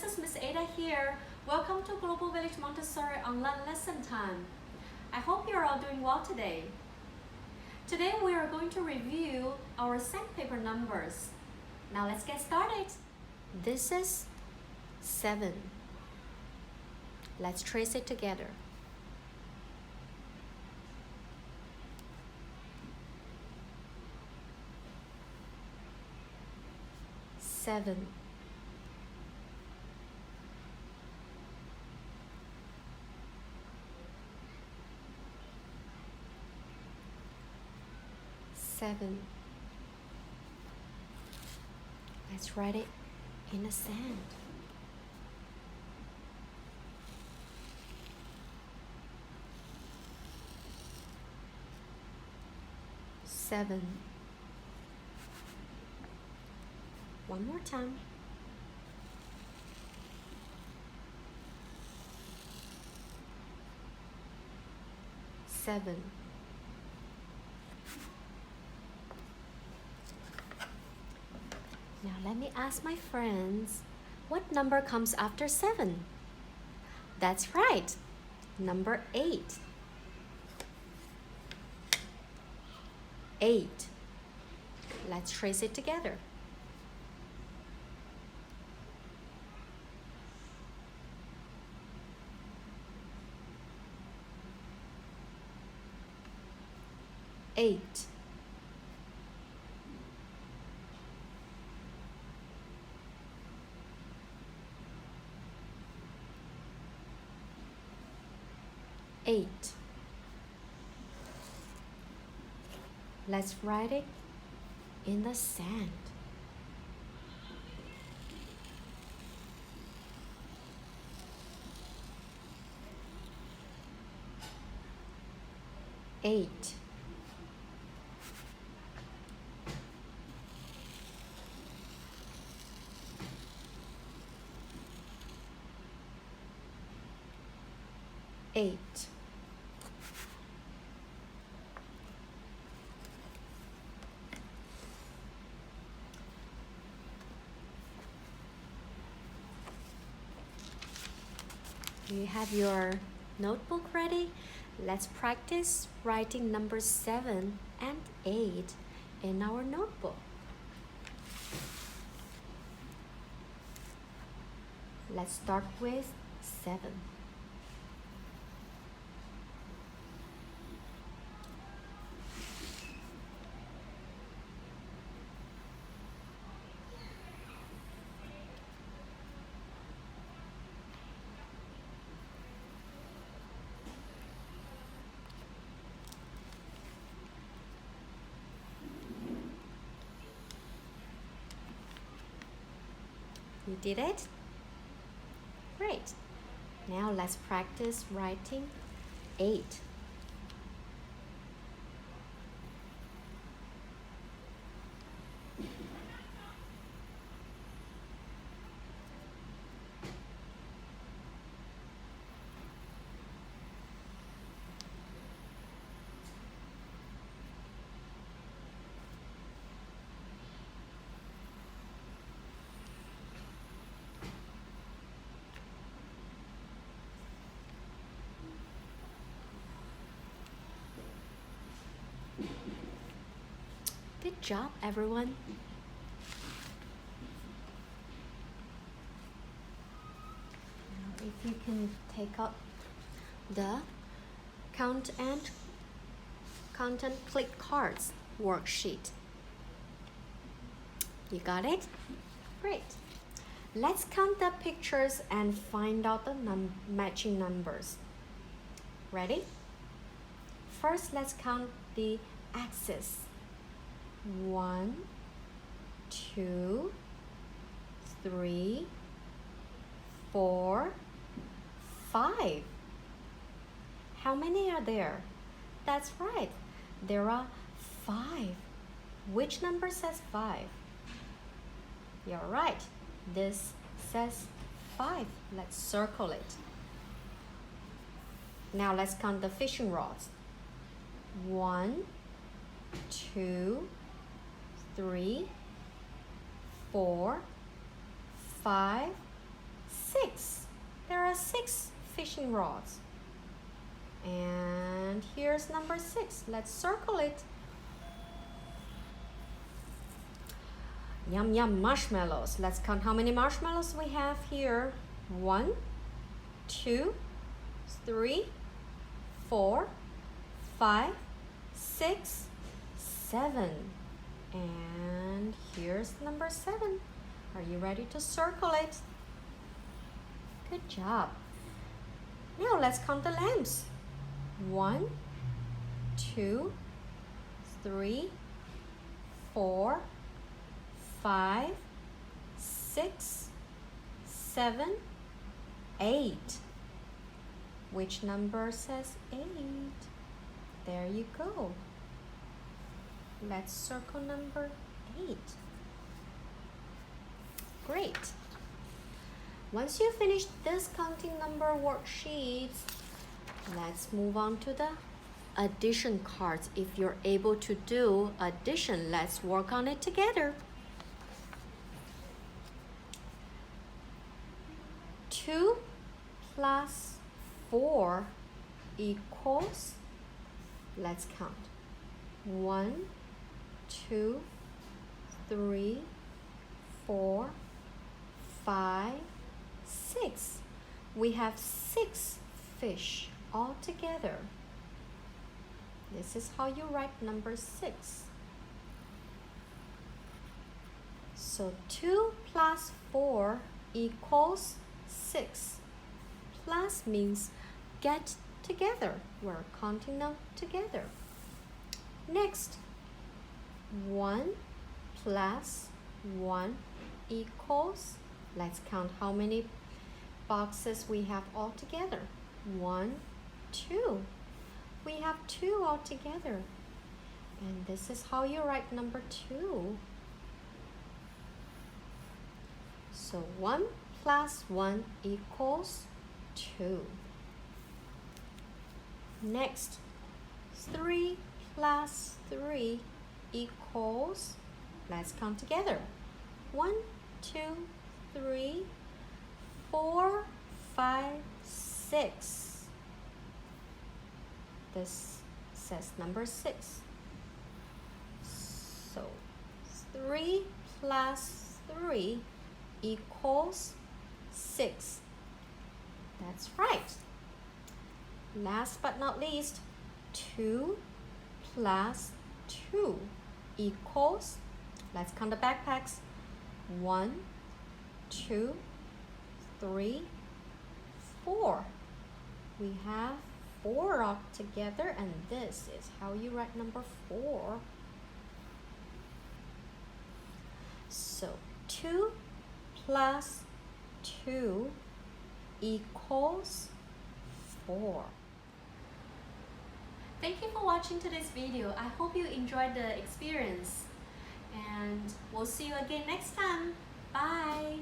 this is Miss Ada here. Welcome to Global Village Montessori online lesson time. I hope you're all doing well today. Today we are going to review our sandpaper numbers. Now let's get started. This is 7. Let's trace it together. 7. 7. Let's write it in the sand. 7. One more time. 7. Now let me ask my friends, what number comes after 7? That's right, number 8. 8. Let's trace it together. 8. 8. Let's write it in the sand. 8. 8. 'You have your notebook ready? Let's practice writing numbers 7 and 8 in our notebook. Let's start with 7. You did it? Great. Now let's practice writing 8. Good job, everyone. Now, if you can take up the count and click cards worksheet. You got it? Great. Let's count the pictures and find out the matching numbers. Ready? First, let's count the axis. 1, 2, 3, 4, 5. How many are there? That's right, there are 5. Which number says 5? You're right, this says 5. Let's circle it. Now let's count the fishing rods. 1, 2, 3, 4, 5, 6. There are 6 fishing rods. And here's number 6. Let's circle it. Yum yum marshmallows. Let's count how many marshmallows we have here. 1, 2, 3, 4, 5, 6, 7. And here's number 7. Are you ready to circle it? Good job. Now let's count the lamps. 1, 2, 3, 4, 5, 6, 7, 8. Which number says 8? There you go. Let's circle number 8. Great. Once you finish this counting number worksheets, let's move on to the addition cards. If you're able to do addition, let's work on it together. 2 plus 4 equals, let's count. 1, 2, 3, 4, 5, 6. We have 6 fish all together. This is how you write number 6. So 2 plus 4 equals 6. Plus means get together. We're counting them together. Next, 1 plus 1 equals, let's count how many boxes we have all together. 1, 2. We have 2 all together. And this is how you write number 2. So 1 plus 1 equals 2. Next, 3 plus 3 equals, let's count together. 1, 2, 3, 4, 5, 6. This says number 6. So 3 plus 3 equals 6. That's right. Last but not least, 2 plus 2 equals, let's count the backpacks. 1, 2, 3, 4. We have 4 all together, and this is how you write number 4. So 2 plus 2 equals 4. Thank you for watching today's video. I hope you enjoyed the experience. And we'll see you again next time. Bye!